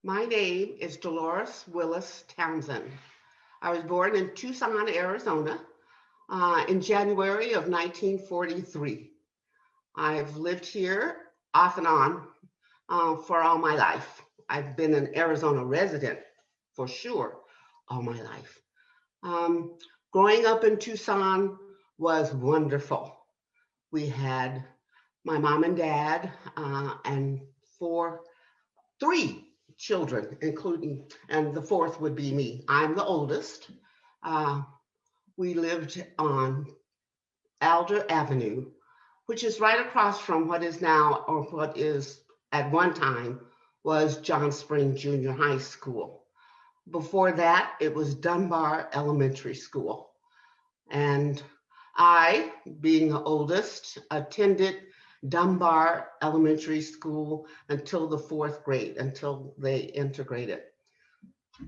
My name is Dolores Willis Townsend. I was born in Tucson, Arizona, in January of 1943. I've lived here off and on for all my life. I've been an Arizona resident for sure all my life. Um, Growing up in Tucson was wonderful. We had my mom and dad and three children, including, and the fourth would be me. I'm the oldest. Uh, we lived on Alder Avenue, which is right across from what is now, or what is at one time, was John Spring Junior High School. Before that, it was Dunbar Elementary School. And I, being the oldest, attended Dunbar Elementary School until the fourth grade, until they integrated.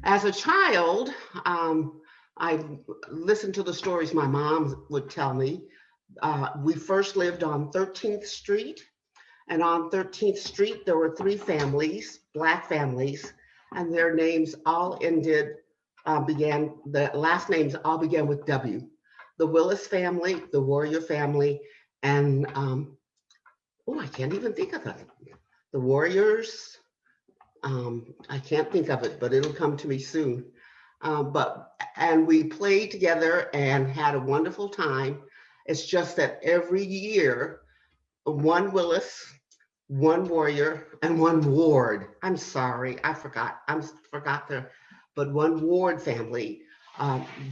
As a child, I listened to the stories my mom would tell me. We first lived on 13th Street, and on 13th Street, there were three families, Black families, and their names all the last names all began with W. The Willis family, the Warrior family, and I can't even think of it. The Warriors, I can't think of it, but it'll come to me soon. And we played together and had a wonderful time. It's just that every year, one Willis, one Warrior, and one Ward. I'm sorry, I forgot there, but one Ward family.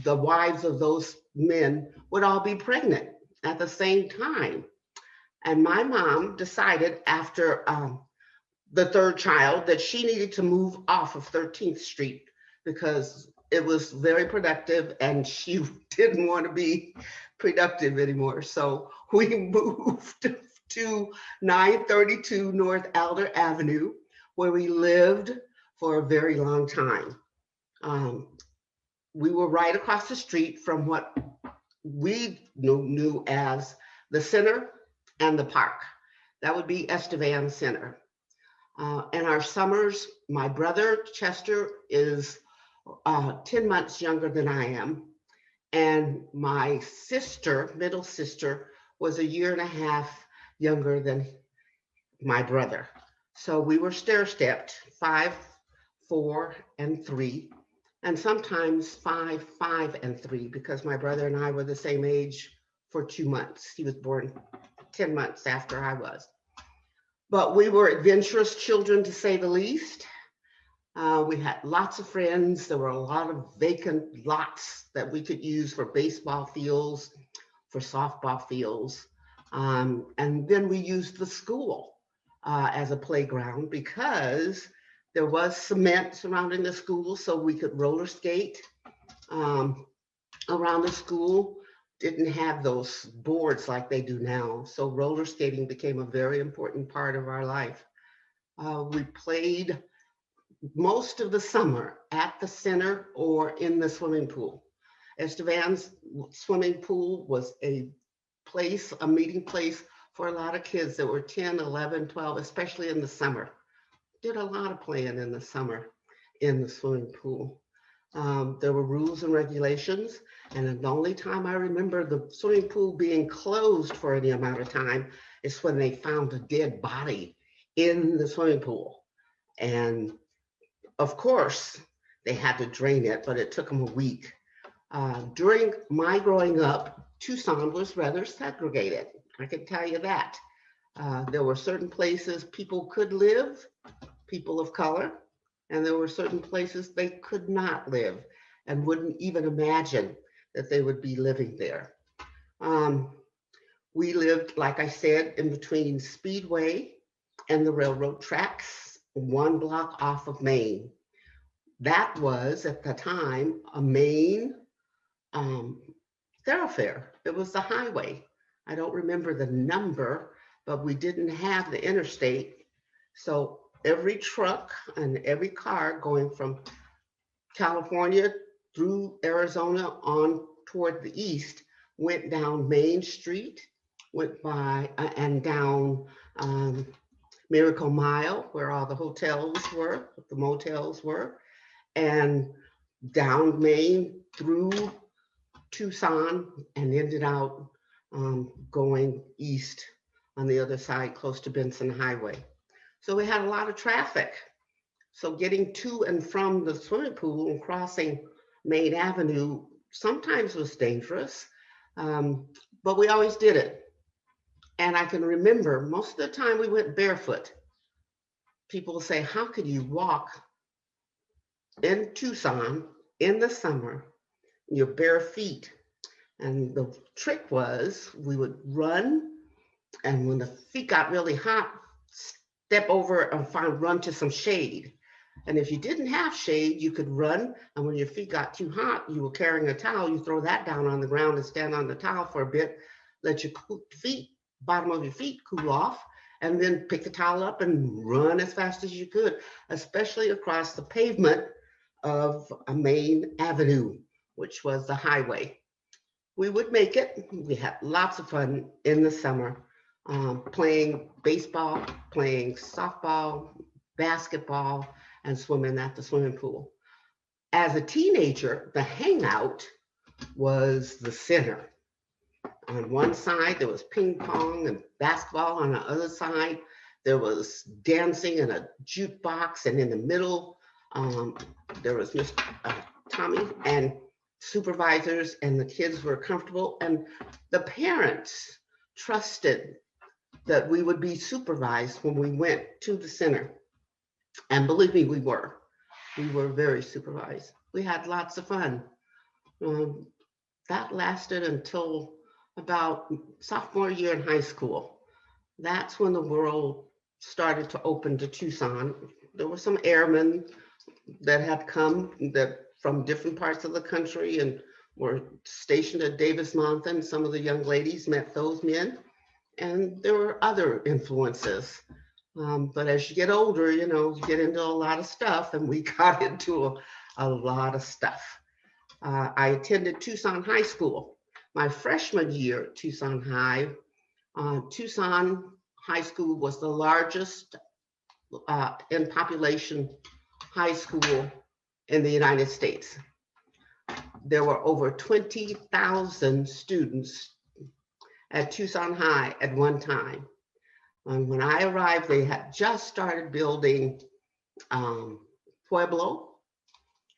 The wives of those men would all be pregnant at the same time. And my mom decided after the third child that she needed to move off of 13th Street because it was very productive and she didn't want to be productive anymore. So we moved to 932 North Alder Avenue, where we lived for a very long time. Um, we were right across the street from what we knew as the center and the park. That would be Estevan Center. And our summers, my brother Chester is 10 months younger than I am. And my sister, middle sister, was a year and a half younger than my brother. So we were stair-stepped, 5, 4, and 3, and sometimes 5, 5, and 3, because my brother and I were the same age for 2 months. He was born 10 months after I was. But we were adventurous children, to say the least. We had lots of friends. There were a lot of vacant lots that we could use for baseball fields, for softball fields. And then we used the school as a playground because there was cement surrounding the school, so we could roller skate around the school. Didn't have those boards like they do now. So roller skating became a very important part of our life. We played most of the summer at the center or in the swimming pool. Estevan's swimming pool was a meeting place for a lot of kids that were 10, 11, 12, especially in the summer. Did a lot of playing in the summer in the swimming pool. There were rules and regulations, and the only time I remember the swimming pool being closed for any amount of time is when they found a dead body in the swimming pool. And of course, they had to drain it, but it took them a week. During my growing up, Tucson was rather segregated. I can tell you that. There were certain places people could live, people of color, and there were certain places they could not live and wouldn't even imagine that they would be living there. We lived, like I said, in between Speedway and the railroad tracks, 1 block off of Main. That was, at the time, a main thoroughfare. It was the highway. I don't remember the number, but we didn't have the interstate. So every truck and every car going from California through Arizona on toward the east went down Main Street, went by and down Miracle Mile, where all the hotels were, the motels were, and down Main through Tucson and ended out going east on the other side, close to Benson Highway. So we had a lot of traffic. So getting to and from the swimming pool and crossing Main Avenue sometimes was dangerous, but we always did it. And I can remember most of the time we went barefoot. People say, how could you walk in Tucson in the summer, your bare feet? And the trick was we would run, and when the feet got really hot, step over and run to some shade. And if you didn't have shade, you could run, and when your feet got too hot, you were carrying a towel, you throw that down on the ground and stand on the towel for a bit, let your feet, bottom of your feet cool off, and then pick the towel up and run as fast as you could, especially across the pavement of a Main Avenue, which was the highway. We would make it. We had lots of fun in the summer, playing baseball, playing softball, basketball, and swimming at the swimming pool. As a teenager, the hangout was the center. On one side, there was ping pong and basketball. On the other side, there was dancing and a jukebox. And in the middle, there was Mr. Tommy and supervisors, and the kids were comfortable. And the parents trusted that we would be supervised when we went to the center. And believe me, we were. We were very supervised. We had lots of fun. That lasted until about sophomore year in high school. That's when the world started to open to Tucson. There were some airmen that had come from different parts of the country and were stationed at Davis-Monthan. Some of the young ladies met those men, and there were other influences. But as you get older, you get into a lot of stuff, and we got into a lot of stuff. I attended Tucson High School. My freshman year at Tucson High, Tucson High School was the largest in population high school in the United States. There were over 20,000 students at Tucson High at one time. And when I arrived, they had just started building Pueblo,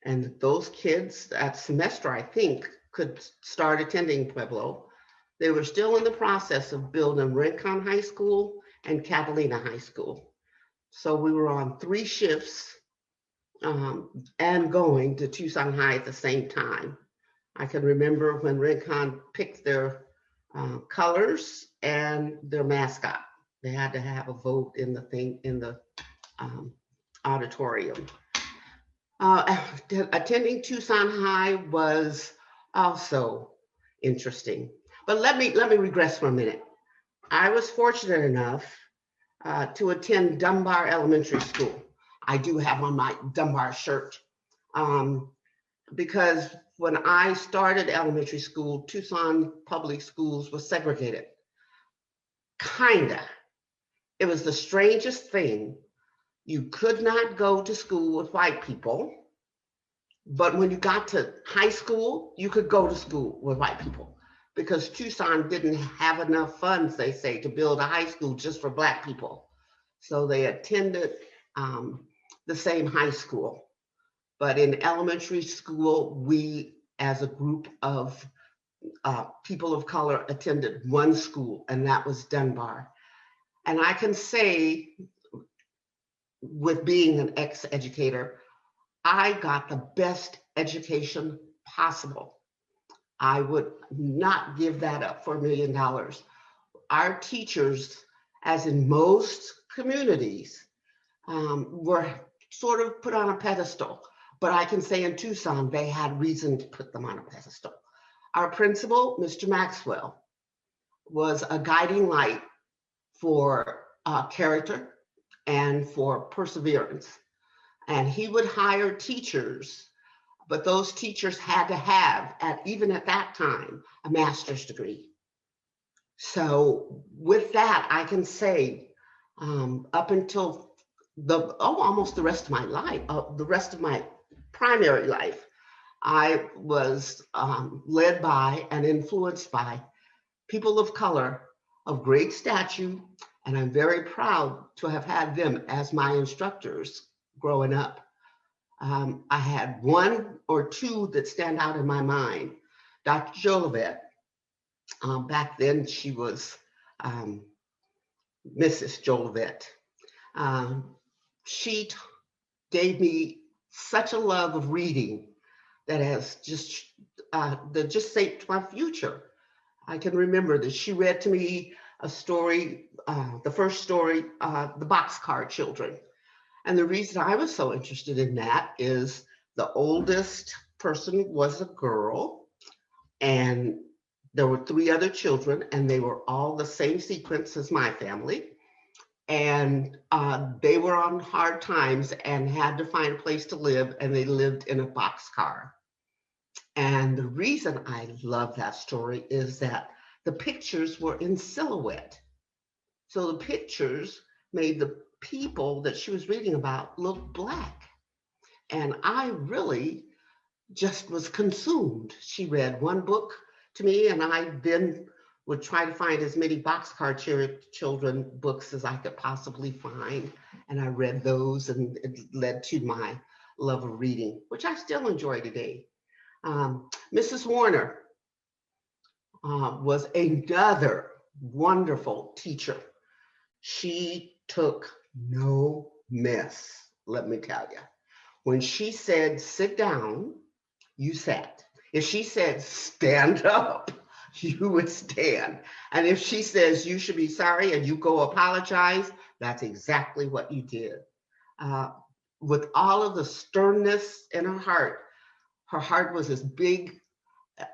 and those kids that semester, I think, could start attending Pueblo. They were still in the process of building Rincon High School and Catalina High School. So we were on 3 shifts and going to Tucson High at the same time. I can remember when Rincon picked their colors and their mascot. They had to have a vote in the auditorium. Attending Tucson High was also interesting. But let me regress for a minute. I was fortunate enough to attend Dunbar Elementary School. I do have on my Dunbar shirt because when I started elementary school, Tucson public schools were segregated. Kinda. It was the strangest thing. You could not go to school with white people, but when you got to high school, you could go to school with white people because Tucson didn't have enough funds, they say, to build a high school just for Black people. So they attended the same high school. But in elementary school, we, as a group of people of color, attended one school, and that was Dunbar. And I can say, with being an ex-educator, I got the best education possible. I would not give that up for $1 million. Our teachers, as in most communities, were sort of put on a pedestal. But I can say in Tucson, they had reason to put them on a pedestal. Our principal, Mr. Maxwell, was a guiding light for character and for perseverance. And he would hire teachers, but those teachers had to have, even at that time, a master's degree. So with that, I can say up until almost the rest of my life, the rest of my primary life. I was led by and influenced by people of color of great stature, and I'm very proud to have had them as my instructors growing up. I had one or two that stand out in my mind. Dr. Jolivet, back then she was Mrs. Jolivet. She gave me such a love of reading that has just shaped my future. I can remember that she read to me a story, the first story, The Boxcar Children. And the reason I was so interested in that is the oldest person was a girl, and there were 3 other children, and they were all the same sequence as my family. And they were on hard times and had to find a place to live, and they lived in a boxcar. And the reason I love that story is that the pictures were in silhouette. So the pictures made the people that she was reading about look Black. And I really just was consumed. She read one book to me, and I then would try to find as many Boxcar Children books as I could possibly find. And I read those, and it led to my love of reading, which I still enjoy today. Mrs. Warner was another wonderful teacher. She took no mess, let me tell you. When she said, sit down, you sat. If she said, stand up, you would stand. And if she says, you should be sorry, and you go apologize, that's exactly what you did. With all of the sternness in her heart was as big,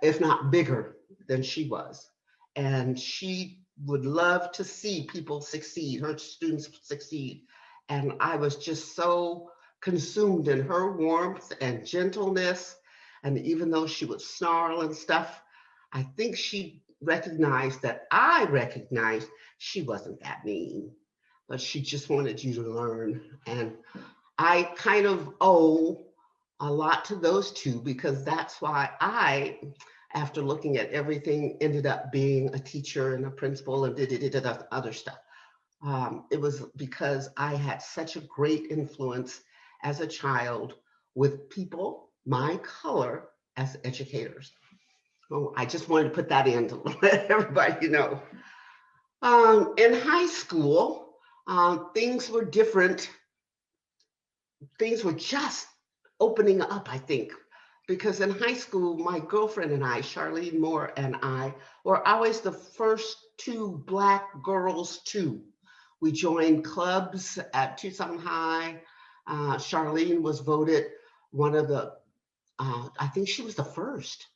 if not bigger, than she was. And she would love to see people succeed, her students succeed. And I was just so consumed in her warmth and gentleness. And even though she would snarl and stuff, I think she recognized that I recognized she wasn't that mean, but she just wanted you to learn. And I kind of owe a lot to those two, because that's why I, after looking at everything, ended up being a teacher and a principal and did other stuff. It was because I had such a great influence as a child with people my color as educators. Oh, I just wanted to put that in to let everybody know. In high school, things were different. Things were just opening up, I think, because in high school, my girlfriend and I, Charlene Moore and I, were always the first 2 Black girls too. We joined clubs at Tucson High. Charlene was voted one of the, I think she was the first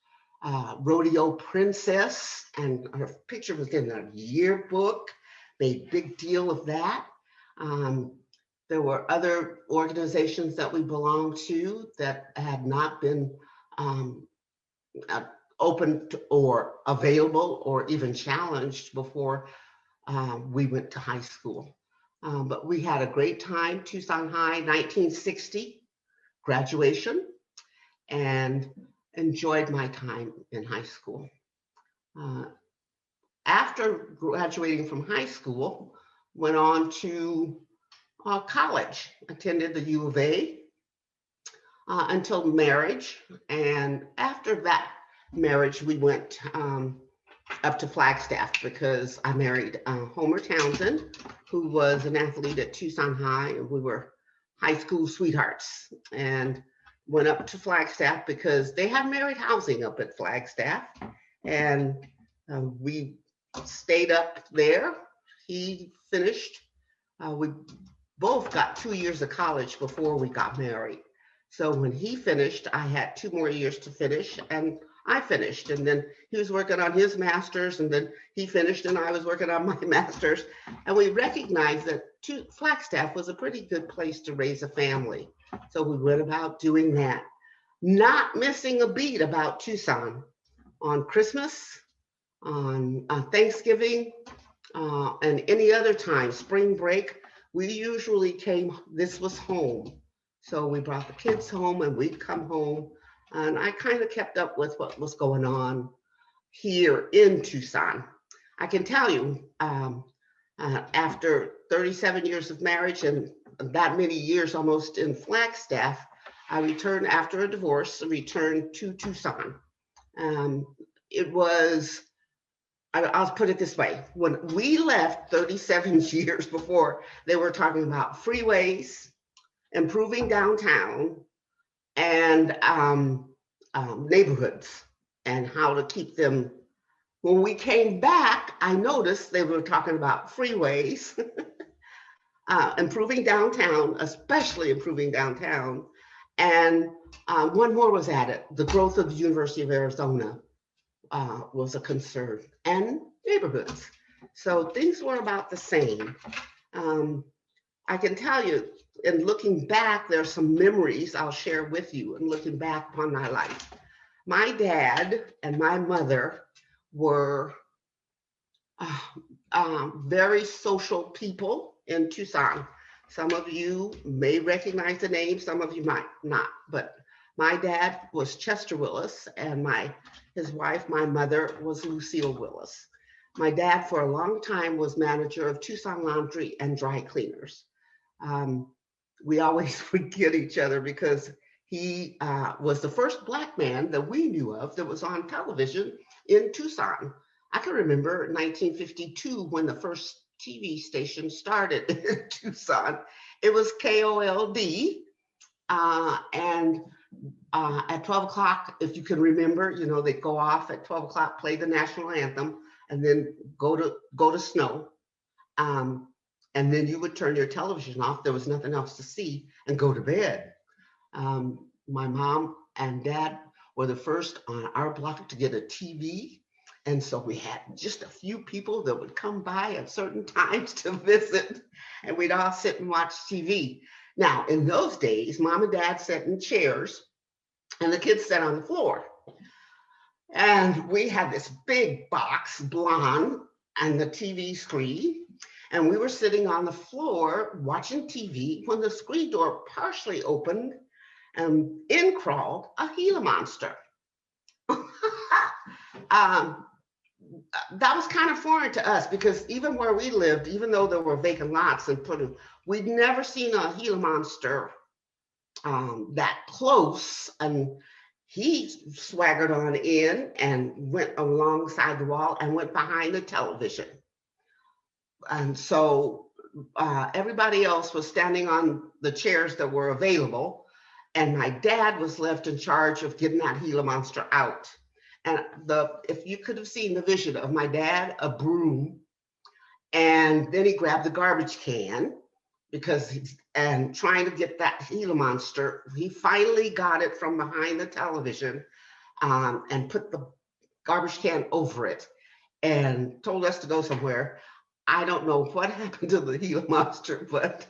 rodeo princess, and her picture was in a yearbook. Made big deal of that. There were other organizations that we belonged to that had not been open or available or even challenged before we went to high school. But we had a great time. Tucson High, 1960 graduation, and enjoyed my time in high school. After graduating from high school, went on to college, attended the U of A until marriage. And after that marriage, we went up to Flagstaff because I married Homer Townsend, who was an athlete at Tucson High, and we were high school sweethearts. And went up to Flagstaff because they had married housing up at Flagstaff. And we stayed up there. He finished. We both got 2 years of college before we got married. So when he finished, I had 2 more years to finish, and I finished. And then he was working on his master's, and then he finished, and I was working on my master's. And we recognized that Flagstaff was a pretty good place to raise a family. So we went about doing that, not missing a beat about Tucson. On Christmas, on Thanksgiving, And any other time, spring break, we usually came, this was home. So we brought the kids home and we'd come home. And I kind of kept up with what was going on here in Tucson. I can tell you, after 37 years of marriage and that many years almost in Flagstaff, I returned after a divorce, returned to Tucson. Um, it was, I'll put it this way. When we left 37 years before, they were talking about freeways, improving downtown, and neighborhoods and how to keep them. When we came back, I noticed they were talking about freeways, improving downtown, especially improving downtown. And one more was added, the growth of the University of Arizona was a concern, and neighborhoods. So things were about the same. I can tell you, in looking back, there's some memories I'll share with you in looking back upon my life. My dad and my mother were very social people in Tucson. Some of you may recognize the name, some of you might not, but my dad was Chester Willis, and his wife, my mother, was Lucille Willis. My dad, for a long time, was manager of Tucson Laundry and Dry Cleaners. We always forget each other because he was the first Black man that we knew of that was on television in Tucson. I can remember 1952 when the first TV station started in Tucson. It was KOLD, and at 12 o'clock, if you can remember, they'd go off at 12 o'clock, play the national anthem, and then go to snow. And then you would turn your television off. There was nothing else to see, and go to bed. My mom and dad were the first on our block to get a TV. And so we had just a few people that would come by at certain times to visit, and we'd all sit and watch TV. Now, in those days, mom and dad sat in chairs and the kids sat on the floor. And we had this big box, blonde, and the TV screen. And we were sitting on the floor watching TV when the screen door partially opened and in crawled a Gila monster. That was kind of foreign to us because even where we lived, even though there were vacant lots and we'd never seen a Gila monster that close. And he swaggered on in and went alongside the wall and went behind the television. And so everybody else was standing on the chairs that were available. And my dad was left in charge of getting that Gila monster out. And if you could have seen the vision of my dad, a broom, and then he grabbed the garbage can and trying to get that Gila monster, he finally got it from behind the television and put the garbage can over it and told us to go somewhere. I don't know what happened to the Gila monster, but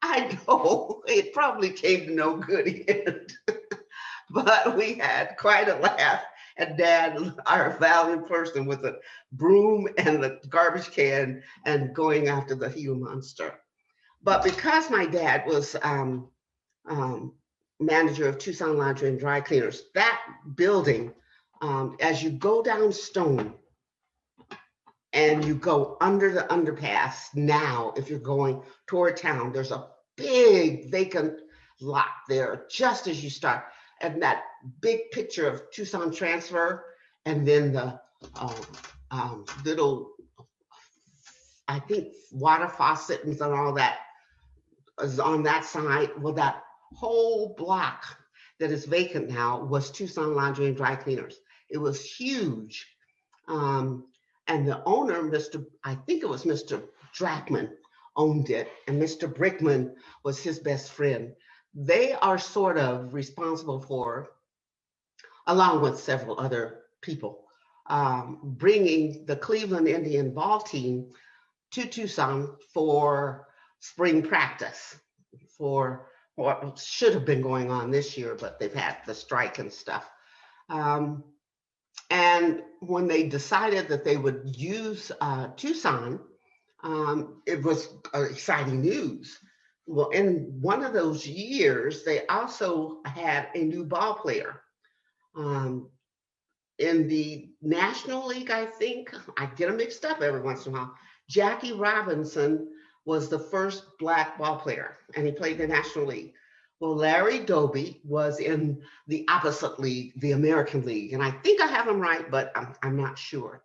I know it probably came to no good end. But we had quite a laugh. And Dad, our valiant person, with a broom and the garbage can and going after the Gila monster. But because my dad was manager of Tucson Laundry and Dry Cleaners, that building, as you go down Stone and you go under the underpass now, if you're going toward town, there's a big vacant lot there just as you start. And that big picture of Tucson Transfer, and then the little, I think, water faucet and all that is on that side. Well, that whole block that is vacant now was Tucson Laundry and Dry Cleaners. It was huge. And the owner, I think it was Mr. Drackman, owned it, and Mr. Brickman was his best friend. They are sort of responsible for, along with several other people, bringing the Cleveland Indian ball team to Tucson for spring practice for what should have been going on this year, but they've had the strike and stuff. And when they decided that they would use Tucson, it was exciting news. Well, in one of those years, they also had a new ball player. Um, in the National League, I think, I get them mixed up every once in a while. Jackie Robinson was the first Black ball player, and he played the National League. Well, Larry Doby was in the opposite league, the American League. And I think I have him right, but I'm not sure.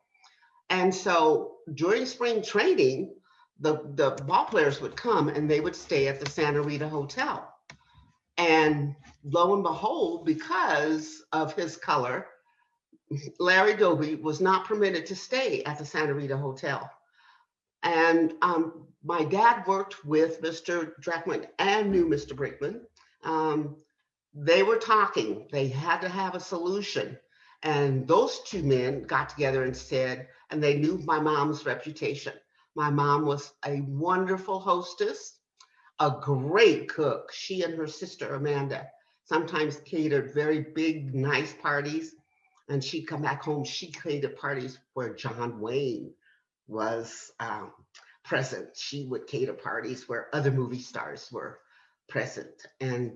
And so during spring training, the ball players would come and they would stay at the Santa Rita Hotel. And lo and behold, because of his color, Larry Doby was not permitted to stay at the Santa Rita Hotel. And my dad worked with Mr. Dreckman and knew Mr. Brickman. They were talking. They had to have a solution. And those two men got together and said, and they knew my mom's reputation. My mom was a wonderful hostess, a great cook. She and her sister, Amanda, sometimes catered very big, nice parties. And she'd come back home. She catered parties where John Wayne was present. She would cater parties where other movie stars were present. And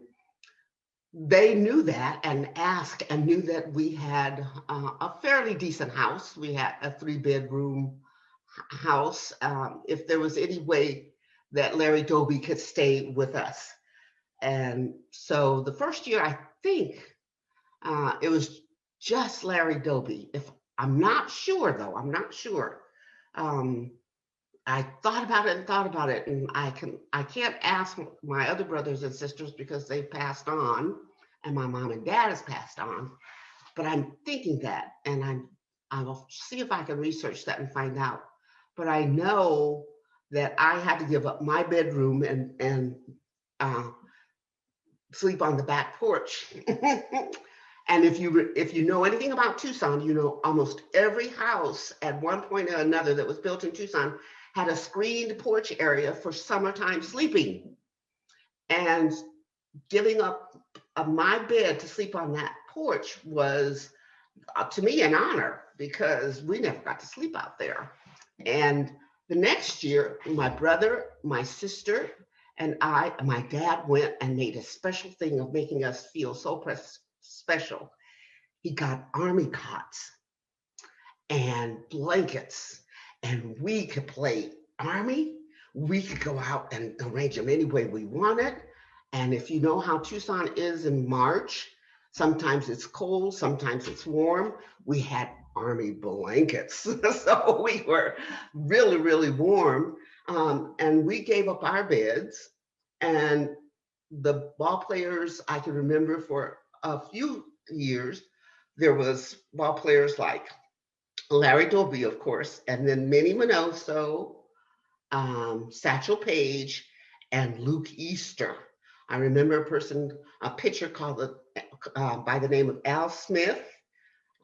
they knew that and asked and knew that we had a fairly decent house. We had a 3-bedroom house. If there was any way that Larry Doby could stay with us. And so the first year, I think it was just Larry Doby. If I'm not sure though, I'm not sure. I thought about it, and I can't ask my other brothers and sisters because they've passed on, and my mom and dad has passed on. But I'm thinking that, and I will see if I can research that and find out. But I know that I had to give up my bedroom and sleep on the back porch. And if you know anything about Tucson, you know almost every house at one point or another that was built in Tucson had a screened porch area for summertime sleeping. And giving up my bed to sleep on that porch was, to me, an honor because we never got to sleep out there. And the next year, my brother, my sister, and my dad went and made a special thing of making us feel so special. He got army cots and blankets, and we could play army. We could go out and arrange them any way we wanted. And if you know how Tucson is in March, sometimes it's cold, sometimes it's warm. We had army blankets. So we were really, really warm. And we gave up our beds. And the ball players, I can remember for a few years, there was ball players like Larry Doby, of course, and then Minnie Minoso, Satchel Paige, and Luke Easter. I remember a pitcher called by the name of Al Smith,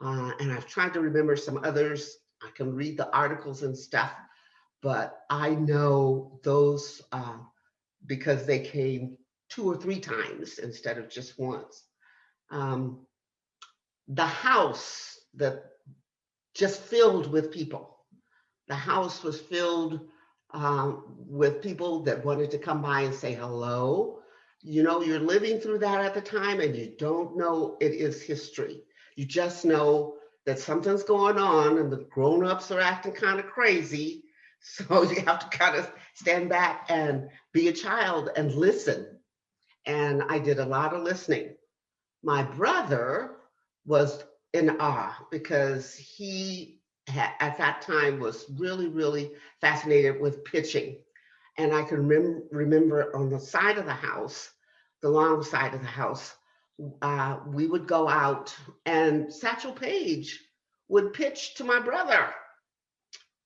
and I've tried to remember some others. I can read the articles and stuff, but I know those because they came 2 or 3 times instead of just once. The house that just filled with people. The house was filled with people that wanted to come by and say hello. You know, you're living through that at the time and you don't know it is history. You just know that something's going on and the grown-ups are acting kind of crazy. So you have to kind of stand back and be a child and listen. And I did a lot of listening. My brother was in awe because he at that time was really, really fascinated with pitching. And I can remember on the side of the house, the long side of the house, we would go out and Satchel Paige would pitch to my brother.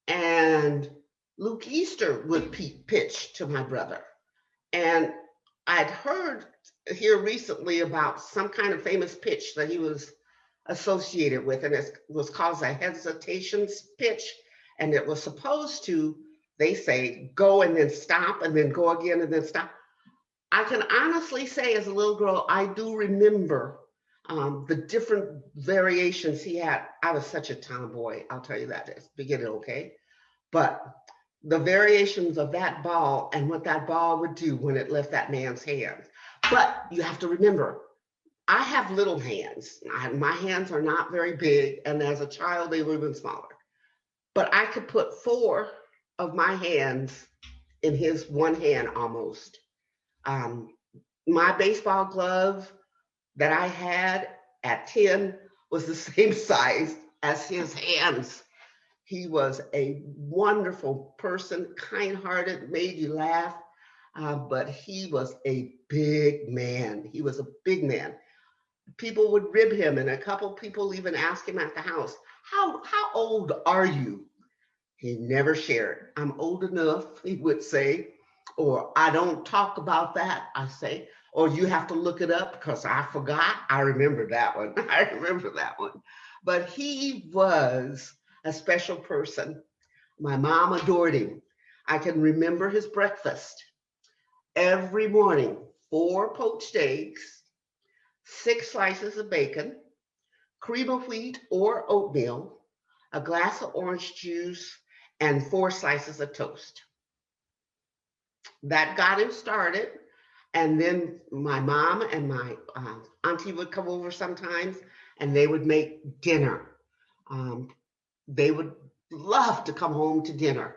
And Luke Easter would pitch to my brother. And I'd heard here recently about some kind of famous pitch that he was associated with, and it was called a hesitation pitch, and it was supposed to, they say, go and then stop and then go again and then stop. I can honestly say as a little girl, I do remember The different variations he had. I was such a tomboy, I'll tell you that at the beginning, okay? But the variations of that ball and what that ball would do when it left that man's hands. But you have to remember, I have little hands. My hands are not very big, and as a child, they were even smaller. But I could put 4 of my hands in his one hand almost. Um, my baseball glove that I had at 10 was the same size as his hands. He was a wonderful person, kind-hearted, made you laugh, but he was a big man. He was a big man. People would rib him, and a couple people even asked him at the house, how old are you? He never shared. I'm old enough, he would say, or I don't talk about that, I say, or you have to look it up because I forgot. I remember that one. I remember that one. But he was a special person. My mom adored him. I can remember his breakfast every morning: 4 poached eggs, 6 slices of bacon, cream of wheat or oatmeal, a glass of orange juice, and 4 slices of toast. That got him started. And then my mom and my auntie would come over sometimes, and they would make dinner. They would love to come home to dinner,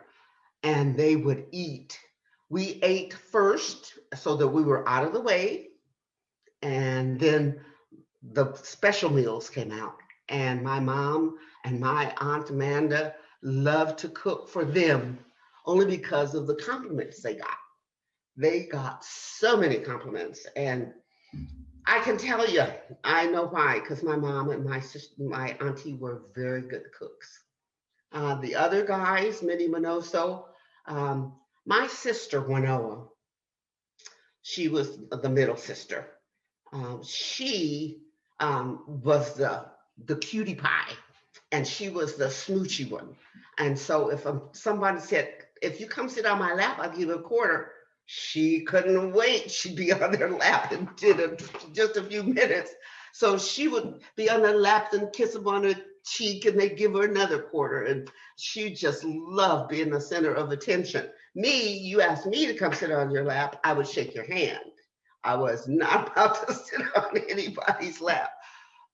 and they would eat. We ate first so that we were out of the way, and then the special meals came out. And my mom and my aunt Amanda loved to cook for them only because of the compliments they got. They got so many compliments, and I can tell you, I know why, because my mom and my sister, my auntie were very good cooks. The other guys, Minnie Minoso, my sister Wanoa, she was the middle sister. She was the cutie pie, and she was the smoochy one. And so if somebody said, if you come sit on my lap, I'll give you a quarter, she couldn't wait. She'd be on their lap in just a few minutes. So she would be on their lap and kiss them on her cheek, and they'd give her another quarter. And she just loved being the center of attention. Me, you asked me to come sit on your lap, I would shake your hand. I was not about to sit on anybody's lap.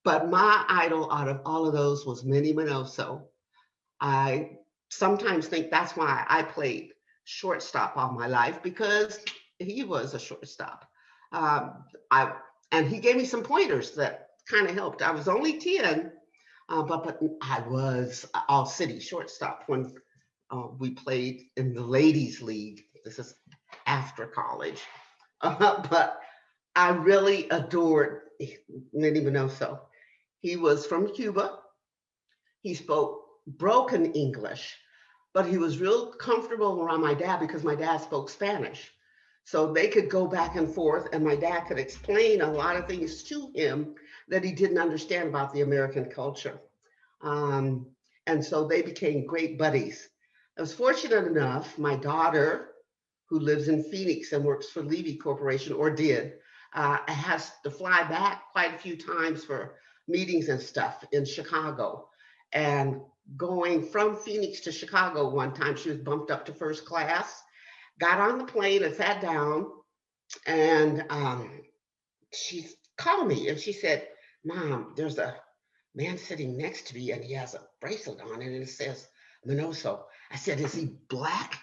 But my idol out of all of those was Minnie Minoso. I sometimes think that's why I played shortstop all my life, because he was a shortstop. And he gave me some pointers that kind of helped. I was only 10, but I was all city shortstop when we played in the ladies league. This is after college. But I really adored Minnie Minoso. He was from Cuba. He spoke broken English, but he was real comfortable around my dad because my dad spoke Spanish. So they could go back and forth, and my dad could explain a lot of things to him that he didn't understand about the American culture. And so they became great buddies. I was fortunate enough, my daughter, who lives in Phoenix and works for Levy Corporation, or did, has to fly back quite a few times for meetings and stuff in Chicago. And going from Phoenix to Chicago one time, she was bumped up to first class, got on the plane and sat down, and she called me and she said, "Mom, there's a man sitting next to me and he has a bracelet on and it says Minoso." I said, "Is he black?"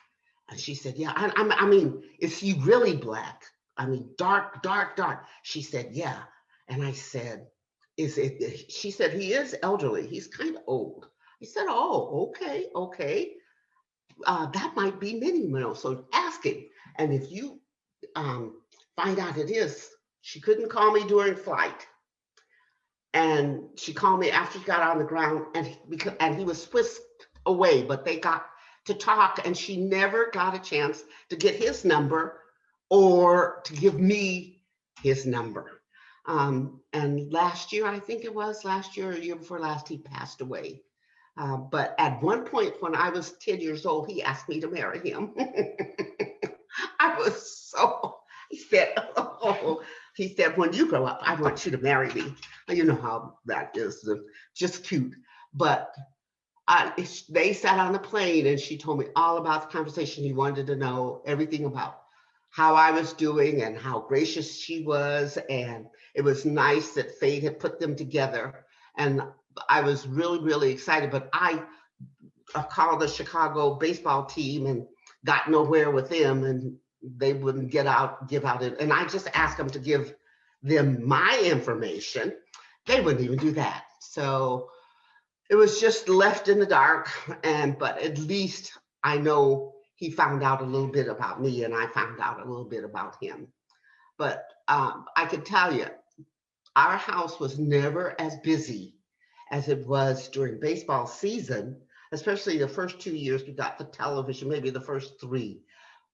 And she said, "Yeah." I mean, "Is he really black? I mean, dark, dark, dark." She said, "Yeah." And I said, "Is it?" She said, "He is elderly. He's kind of old." I said, "Oh, okay, okay. That might be Minnie Minoso. So ask him. And if you find out it is," she couldn't call me during flight. And she called me after he got on the ground, and he was whisked away, but they got to talk, and she never got a chance to get his number or to give me his number. And last year, I think it was last year or year before last, he passed away. But at one point when I was 10 years old, he asked me to marry him. I was so, he said, "Oh," he said, "when you grow up, I want you to marry me." You know how that is, just cute. But they sat on the plane and she told me all about the conversation. He wanted to know everything about how I was doing and how gracious she was. And it was nice that fate had put them together. And I was really, really excited. But I called the Chicago baseball team and got nowhere with them, and they wouldn't give out it. And I just asked them to give them my information. They wouldn't even do that. So it was just left in the dark. But at least I know he found out a little bit about me, and I found out a little bit about him. But I can tell you, our house was never as busy as it was during baseball season, especially the first 2 years we got the television, maybe the first 3,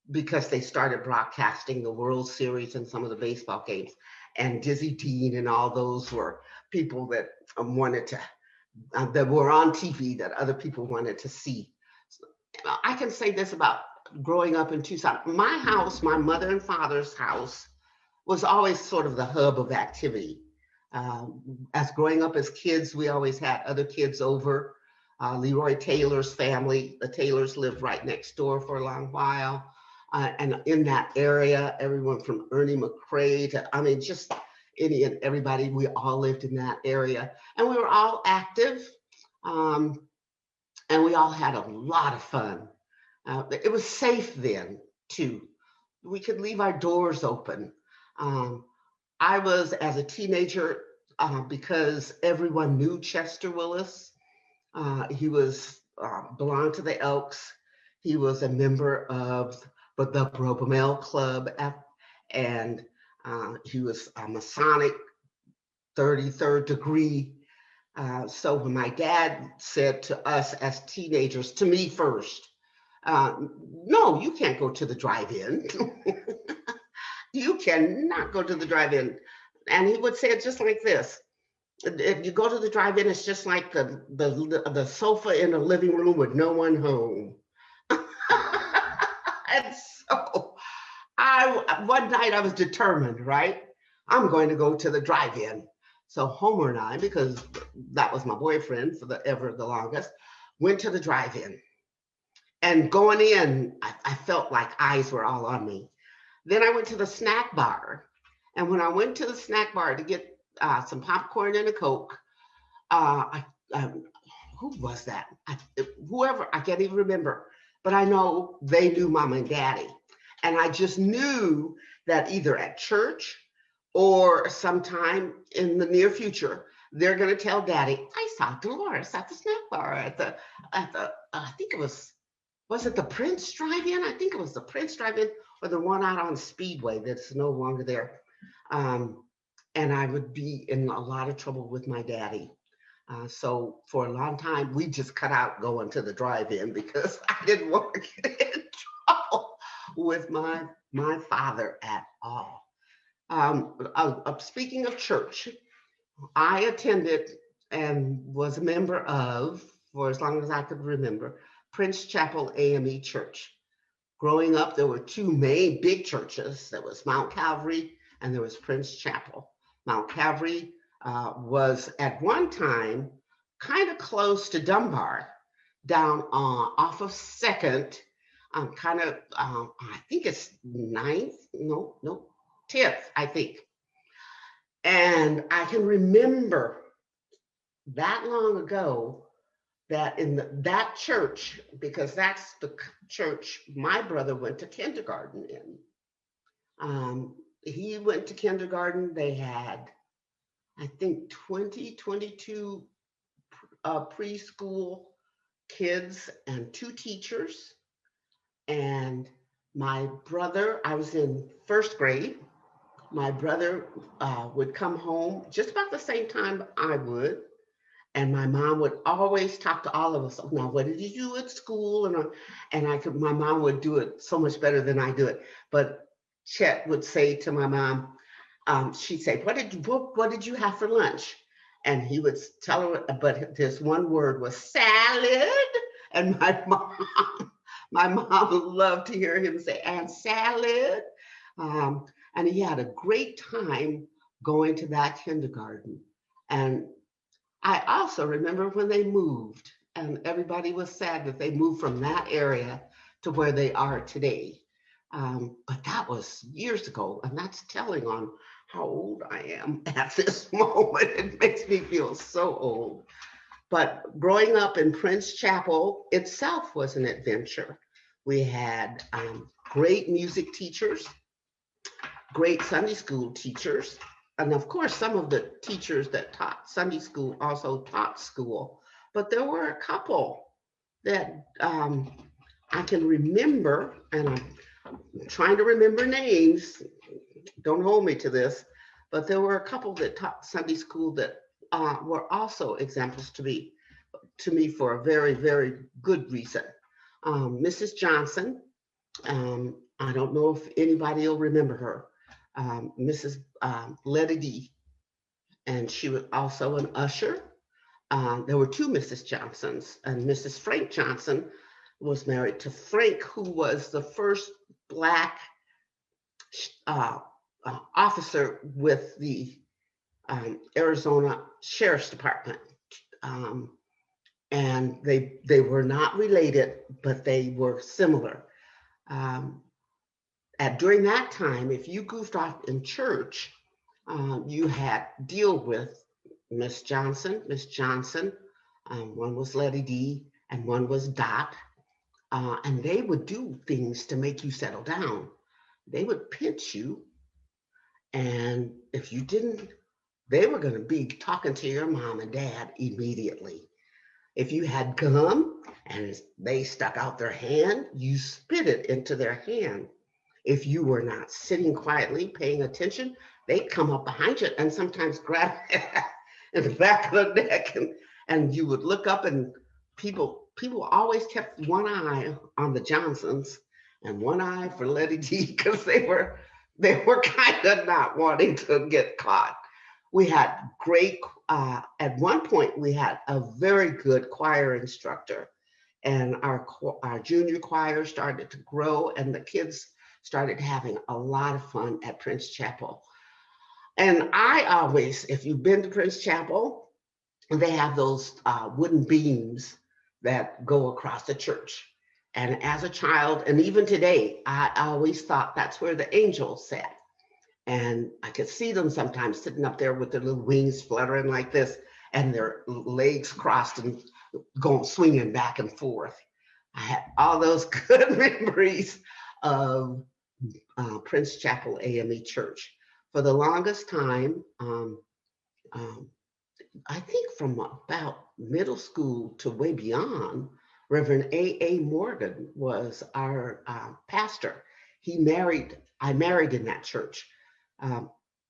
because they started broadcasting the World Series and some of the baseball games. And Dizzy Dean and all those were people that wanted to, that were on TV that other people wanted to see. So, I can say this about growing up in Tucson. My house, my mother and father's house, was always sort of the hub of activity. As growing up as kids, we always had other kids over. Leroy Taylor's family, the Taylors lived right next door for a long while. And in that area, everyone from Ernie McCrae to, just any and everybody, we all lived in that area. And we were all active, and we all had a lot of fun. It was safe then, too. We could leave our doors open. I was, as a teenager, because everyone knew Chester Willis. He was belonged to the Elks. He was a member of the Brobamel Club, and he was a Masonic 33rd degree. So when my dad said to us as teenagers, to me first, no, you can't go to the drive-in. You cannot go to the drive-in. And he would say it just like this. If you go to the drive-in, it's just like the sofa in the living room with no one home. And so one night I was determined, right? I'm going to go to the drive-in. So Homer and I, because that was my boyfriend for the longest, went to the drive-in. And going in, I felt like eyes were all on me. Then I went to the snack bar. And when I went to the snack bar to get some popcorn and a Coke, who was that? Whoever, I can't even remember. But I know they knew Mom and Daddy. And I just knew that either at church or sometime in the near future, they're going to tell Daddy, I saw Dolores at the snack bar at the I think it was it the Prince Drive-In? I think it was the Prince Drive-In, or the one out on Speedway that's no longer there. And I would be in a lot of trouble with my daddy. So for a long time, we just cut out going to the drive-in because I didn't want to get in trouble with my father at all. Speaking of church, I attended and was a member of, for as long as I could remember, Prince Chapel AME Church. Growing up, there were 2 main big churches. There was Mount Calvary and there was Prince Chapel. Mount Calvary was at one time kind of close to Dunbar, down off of 2nd, I think it's 9th, no, 10th, I think. And I can remember that long ago that in that church, because that's the church my brother went to kindergarten in. He went to kindergarten. They had, I think, 22 preschool kids and 2 teachers. And my brother, I was in 1st grade. My brother would come home just about the same time I would. And my mom would always talk to all of us. Now, what did you do at school? My mom would do it so much better than I do it. But Chet would say to my mom, she'd say, what did you have for lunch? And he would tell her, but his one word was salad. And my mom loved to hear him say, and salad. And he had a great time going to that kindergarten. And I also remember when they moved, and everybody was sad that they moved from that area to where they are today. But that was years ago, and that's telling on how old I am at this moment. It makes me feel so old. But growing up in Prince Chapel itself was an adventure. We had great music teachers, great Sunday school teachers. And of course, some of the teachers that taught Sunday school also taught school. But there were a couple that I can remember, and I'm trying to remember names. Don't hold me to this, but there were a couple that taught Sunday school that were also examples to me for a very, very good reason. Mrs. Johnson, I don't know if anybody will remember her. Mrs. Letty D, and she was also an usher. There were two Mrs. Johnsons, and Mrs. Frank Johnson was married to Frank, who was the first Black officer with the Arizona Sheriff's Department. And they were not related, but they were similar. During that time, if you goofed off in church, you had to deal with Miss Johnson, one was Letty D, and one was Dot. And they would do things to make you settle down. They would pinch you, and if you didn't, they were going to be talking to your mom and dad immediately. If you had gum and they stuck out their hand, you spit it into their hand. If you were not sitting quietly, paying attention, they'd come up behind you and sometimes grab you in the back of the neck, and you would look up, and people always kept one eye on the Johnsons and one eye for Letty D, because they were kind of not wanting to get caught. We had great, at one point we had a very good choir instructor, and our junior choir started to grow, and the kids started having a lot of fun at Prince Chapel. And I always, if you've been to Prince Chapel, they have those wooden beams that go across the church. And as a child, and even today, I always thought that's where the angels sat. And I could see them sometimes sitting up there with their little wings fluttering like this, and their legs crossed and going swinging back and forth. I had all those good memories of Prince Chapel AME Church. For the longest time, I think from about middle school to way beyond, Reverend A.A. Morgan was our pastor. I married in that church.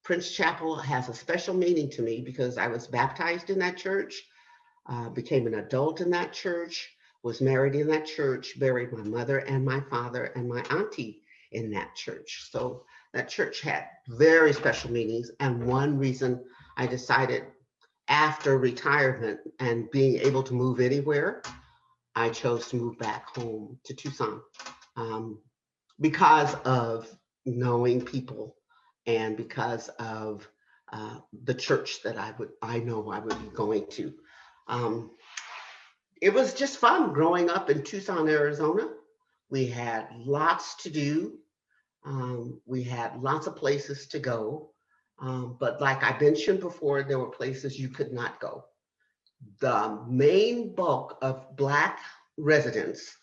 Prince Chapel has a special meaning to me because I was baptized in that church, became an adult in that church, was married in that church, buried my mother and my father and my auntie in that church. So that church had very special meanings. And one reason I decided after retirement and being able to move anywhere, I chose to move back home to Tucson because of knowing people and because of the church that I know I would be going to. It was just fun growing up in Tucson, Arizona. We had lots to do. We had lots of places to go. But like I mentioned before, there were places you could not go. The main bulk of Black residents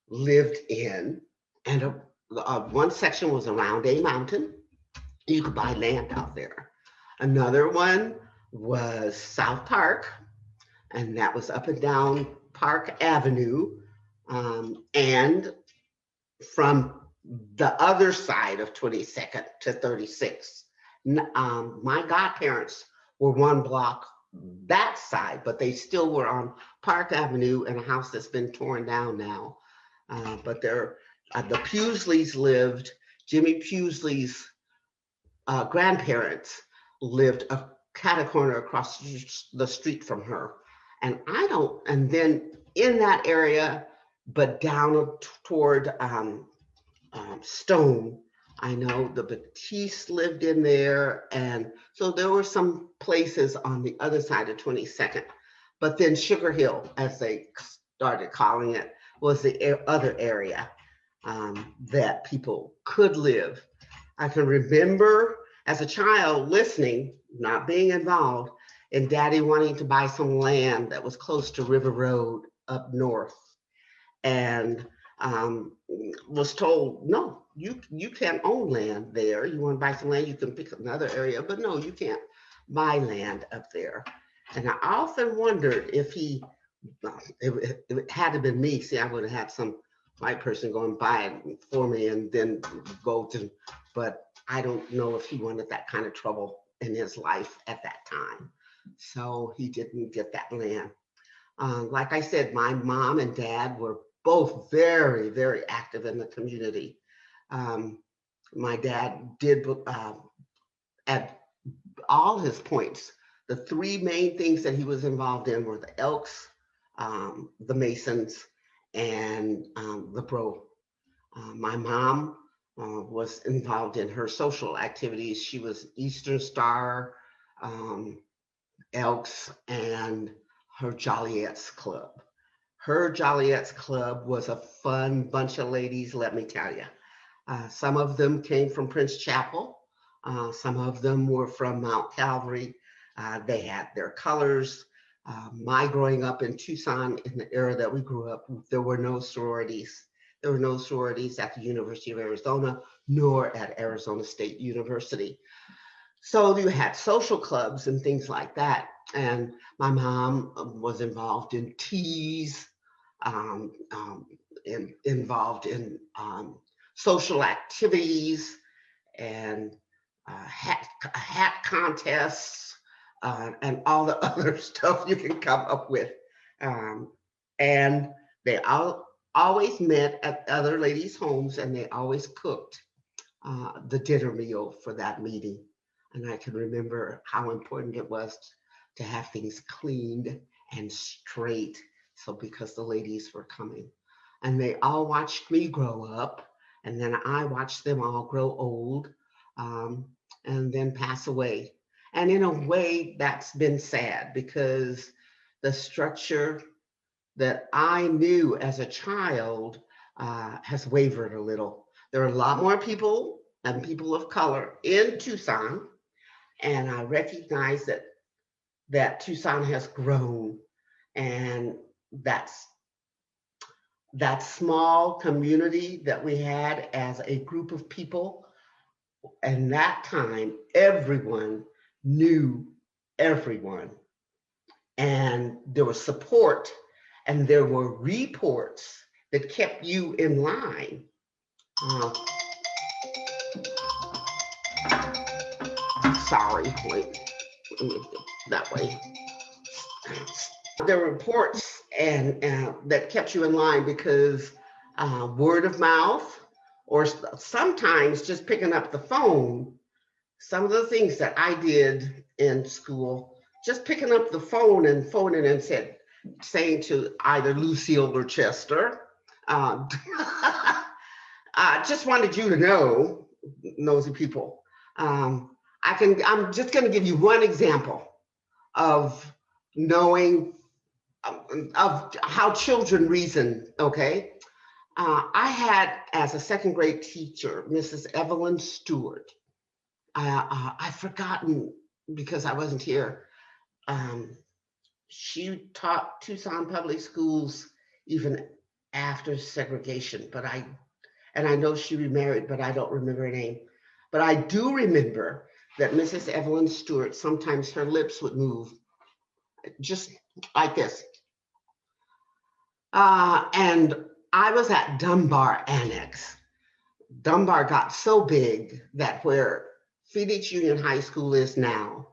lived in, and one section was around a mountain. You could buy land out there. Another one was South Park, and that was up and down Park Avenue. And from the other side of 22nd to 36th, my godparents were one block that side, but they still were on Park Avenue in a house that's been torn down now. But the Pewsleys lived, Jimmy Pewsley's grandparents lived a corner across the street from her. And then in that area, but down toward Stone, I know the Batiste lived in there. And so there were some places on the other side of 22nd. But then Sugar Hill, as they started calling it, was the other area that people could live. I can remember as a child listening, not being involved, and Daddy wanting to buy some land that was close to River Road up north, and was told, no, you can't own land there. You want to buy some land, you can pick another area, but no, you can't buy land up there. And I often wondered if he, it had to been me. See, I would have had some white person go and buy it for me and then go to, but I don't know if he wanted that kind of trouble in his life at that time. So he didn't get that land. Like I said, my mom and dad were both very, very active in the community. My dad did, at all his points, the three main things that he was involved in were the Elks, the Masons, and the Bro. My mom was involved in her social activities. She was Eastern Star, Elks, and her Joliettes Club. Her Joliettes Club was a fun bunch of ladies, let me tell you. Some of them came from Prince Chapel. Some of them were from Mount Calvary. They had their colors. My growing up in Tucson, in the era that we grew up, there were no sororities. There were no sororities at the University of Arizona, nor at Arizona State University. So you had social clubs and things like that. And my mom was involved in teas, involved in social activities and hat contests, and all the other stuff you can come up with. And they always met at other ladies' homes, and they always cooked the dinner meal for that meeting. And I can remember how important it was to have things cleaned and straight. So because the ladies were coming, and they all watched me grow up, and then I watched them all grow old, and then pass away. And in a way, that's been sad because the structure that I knew as a child has wavered a little. There are a lot more people and people of color in Tucson, and I recognize that Tucson has grown, and that's that small community that we had as a group of people. And that time, everyone knew everyone, and there was support, and there were reports that kept you in line. Sorry, wait, that way. There were reports and that kept you in line because word of mouth, or sometimes just picking up the phone. Some of the things that I did in school, just picking up the phone and phoning and saying to either Lucille or Chester, I just wanted you to know, nosy people. I'm just going to give you one example of knowing of how children reason, okay? I had, as a second grade teacher, Mrs. Evelyn Stewart. I've forgotten because I wasn't here. She taught Tucson public schools even after segregation, and I know she remarried, but I don't remember her name. But I do remember that Mrs. Evelyn Stewart, sometimes her lips would move just like this. And I was at Dunbar Annex. Dunbar got so big that where Phoenix Union High School is now,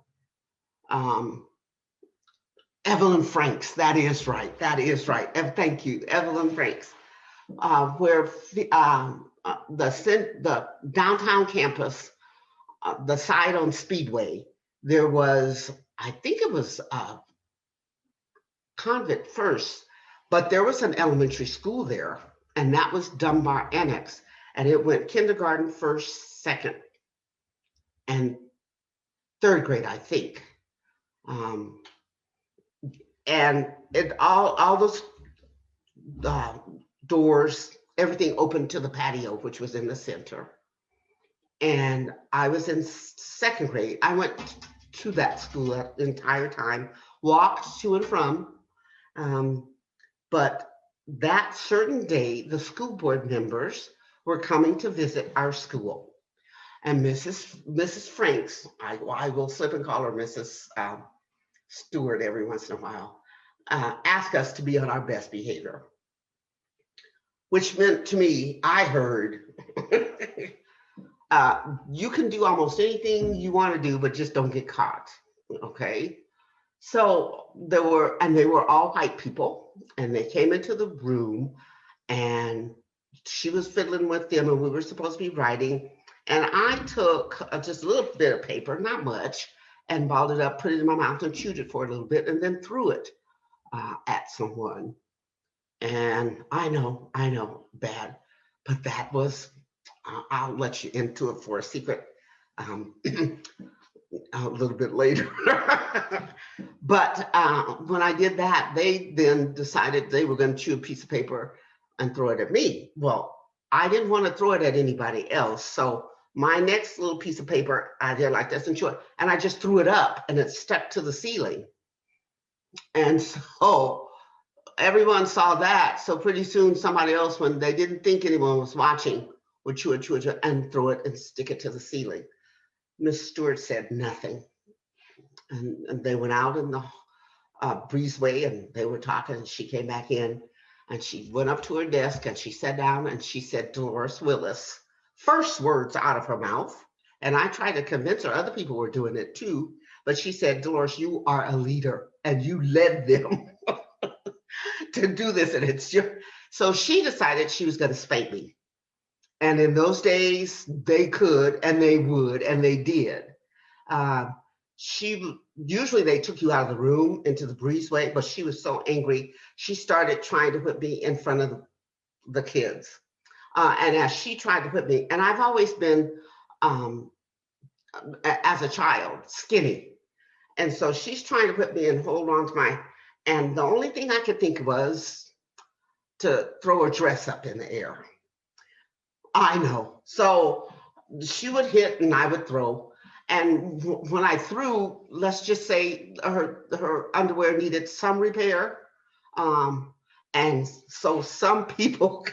Evelyn Franks, that is right. Thank you, Evelyn Franks. Where the downtown campus, the side on Speedway, there was, I think it was Convent first, but there was an elementary school there, and that was Dunbar Annex, and it went kindergarten, first, second, and third grade, I think. Um, and it all those uh, doors, everything opened to the patio, which was in the center. And I was in second grade. I went to that school the entire time, walked to and from. But that certain day, the school board members were coming to visit our school. And Mrs. Franks, I will slip and call her Mrs. Stewart every once in a while, asked us to be on our best behavior, which meant to me, I heard, you can do almost anything you want to do, but just don't get caught. Okay. So they were all white people, and they came into the room, and she was fiddling with them, and we were supposed to be writing. And I took just a little bit of paper, not much, and balled it up, put it in my mouth, and chewed it for a little bit, and then threw it at someone. And I know, bad, but that was, I'll let you into it for a secret a little bit later. But when I did that, they then decided they were going to chew a piece of paper and throw it at me. Well, I didn't want to throw it at anybody else. So my next little piece of paper, I did like this and chew it, and I just threw it up, and it stuck to the ceiling. And so everyone saw that. So pretty soon somebody else, when they didn't think anyone was watching, would chew it, and throw it and stick it to the ceiling. Miss Stewart said nothing. And they went out in the breezeway, and they were talking, and she came back in, and she went up to her desk, and she sat down, and she said, Dolores Willis, first words out of her mouth. And I tried to convince her other people were doing it too. But she said, Dolores, you are a leader, and you led them to do this. And it's your, so she decided she was going to spank me. And in those days, they could, and they would, and they did. Usually they took you out of the room into the breezeway, but she was so angry, she started trying to put me in front of the kids. And as she tried to put me, and I've always been, as a child, skinny. And so she's trying to put me and hold on to and the only thing I could think was to throw a dress up in the air. I know. So she would hit and I would throw. And when I threw, let's just say her underwear needed some repair. And so some people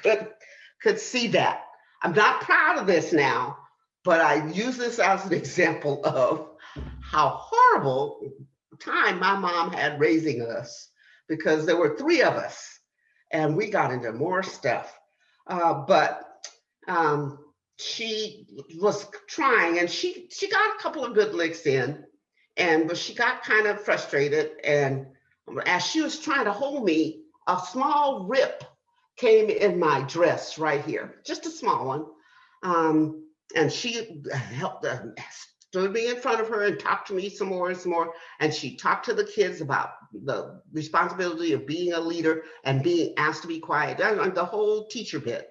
could see that. I'm not proud of this now, but I use this as an example of how horrible time my mom had raising us, because there were 3 of us and we got into more stuff. But she was trying, and she got a couple of good licks in, but she got kind of frustrated. And as she was trying to hold me, a small rip came in my dress right here, just a small one. And she helped, stood me in front of her and talked to me some more. And she talked to the kids about the responsibility of being a leader and being asked to be quiet, and the whole teacher bit.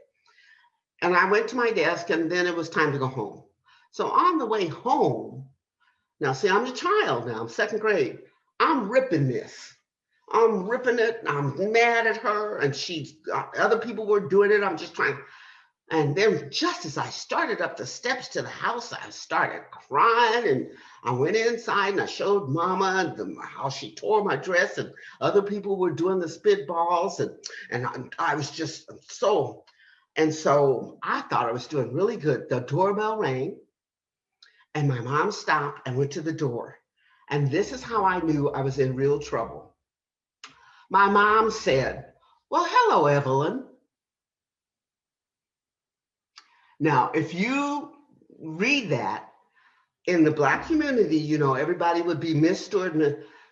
And I went to my desk, and then it was time to go home. So on the way home, now see, I'm a child now, I'm second grade. I'm ripping this. I'm ripping it. I'm mad at her, and other people were doing it. I'm just trying. And then just as I started up the steps to the house, I started crying, and I went inside and I showed Mama how she tore my dress, and other people were doing the spitballs, and I was just so. And so I thought I was doing really good. The doorbell rang, and my mom stopped and went to the door. And this is how I knew I was in real trouble. My mom said, well, hello, Evelyn. Now, if you read that in the Black community, everybody would be Miss Stewart.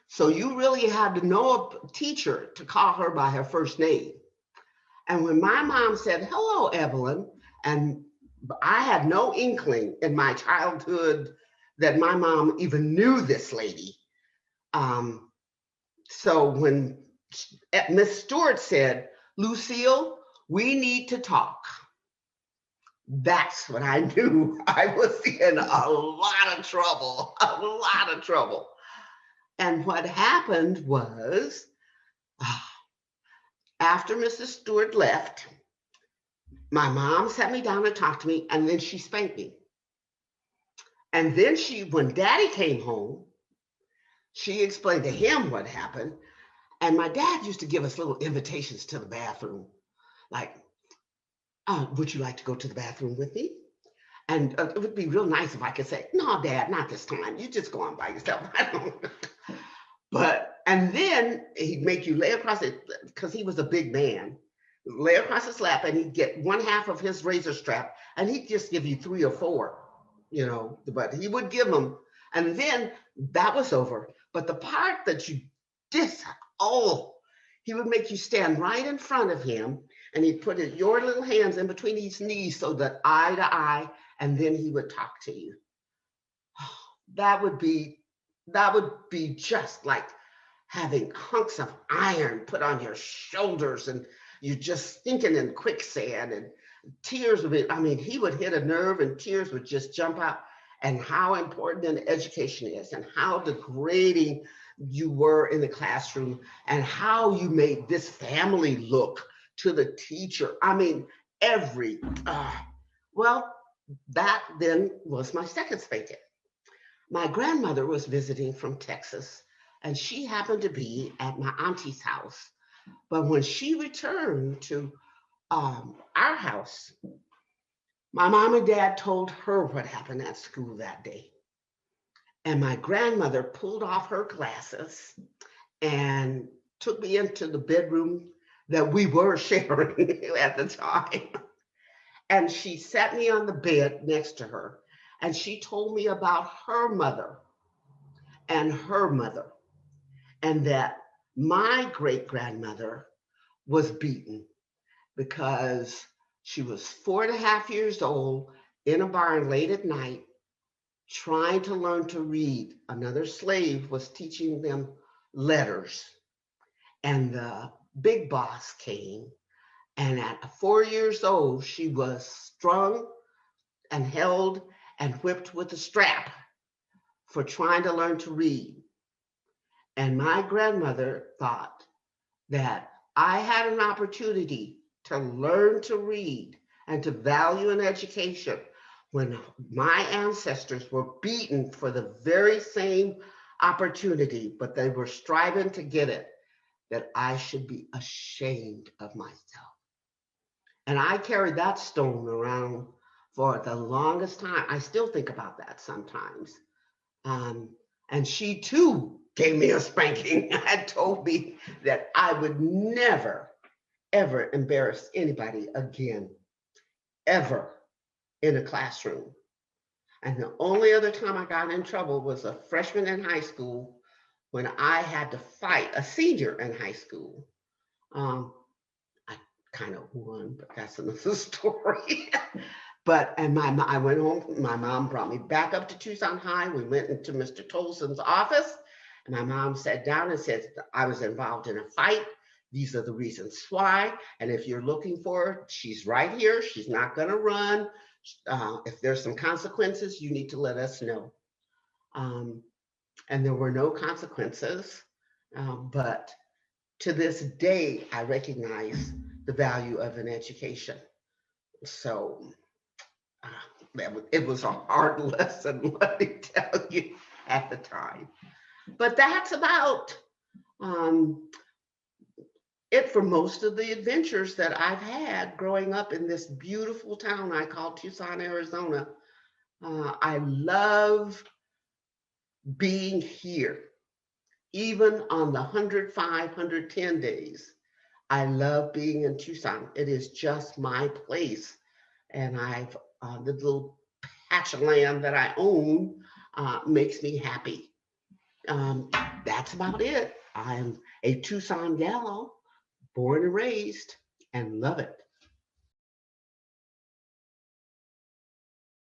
So you really had to know a teacher to call her by her first name. And when my mom said, hello, Evelyn, and I had no inkling in my childhood that my mom even knew this lady. So when Miss Stewart said, Lucille, we need to talk, that's when I knew I was in a lot of trouble, a lot of trouble. And what happened was, after Mrs. Stewart left, my mom sat me down and talked to me, and then she spanked me. And then when Daddy came home, she explained to him what happened. And my dad used to give us little invitations to the bathroom, like, would you like to go to the bathroom with me? And it would be real nice if I could say, no, Dad, not this time. You just go on by yourself. And then he'd make you lay across it, because he was a big man, lay across his lap, and he'd get one half of his razor strap, and he'd just give you 3 or 4, but he would give them. And then that was over. But the part that you he would make you stand right in front of him, and he'd put your little hands in between his knees so that eye to eye, and then he would talk to you. That would be just like having hunks of iron put on your shoulders, and you're just thinking in quicksand, and tears would be, he would hit a nerve and tears would just jump out. And how important an education is, and how degrading you were in the classroom, and how you made this family look to the teacher. That then was my second spanking. My grandmother was visiting from Texas, and she happened to be at my auntie's house. But when she returned to our house, my mom and dad told her what happened at school that day. And my grandmother pulled off her glasses and took me into the bedroom that we were sharing at the time. And she sat me on the bed next to her, and she told me about her mother, and that my great-grandmother was beaten because she was 4.5 years old in a barn late at night, trying to learn to read. Another slave was teaching them letters, and the big boss came, and at 4 years old, she was strung and held and whipped with a strap for trying to learn to read. And my grandmother thought that I had an opportunity to learn to read and to value an education when my ancestors were beaten for the very same opportunity, but they were striving to get it, that I should be ashamed of myself. And I carried that stone around for the longest time. I still think about that sometimes. And she too gave me a spanking and told me that I would never, ever embarrass anybody again, ever, in a classroom. And the only other time I got in trouble was a freshman in high school, when I had to fight a senior in high school. I kind of won, but that's another story. I went home. My mom brought me back up to Tucson High. We went into Mr. Townsend's office, and my mom sat down and said, I was involved in a fight. These are the reasons why. And if you're looking for her, she's right here. She's not going to run. If there's some consequences, you need to let us know. And there were no consequences. But to this day, I recognize the value of an education. So it was a hard lesson, let me tell you, at the time. But that's about it for most of the adventures that I've had growing up in this beautiful town I call Tucson, Arizona. I love being here, even on the 105, 110 days. I love being in Tucson. It is just my place. And the little patch of land that I own makes me happy. That's about it. I'm a Tucson gal, born and raised, and love it.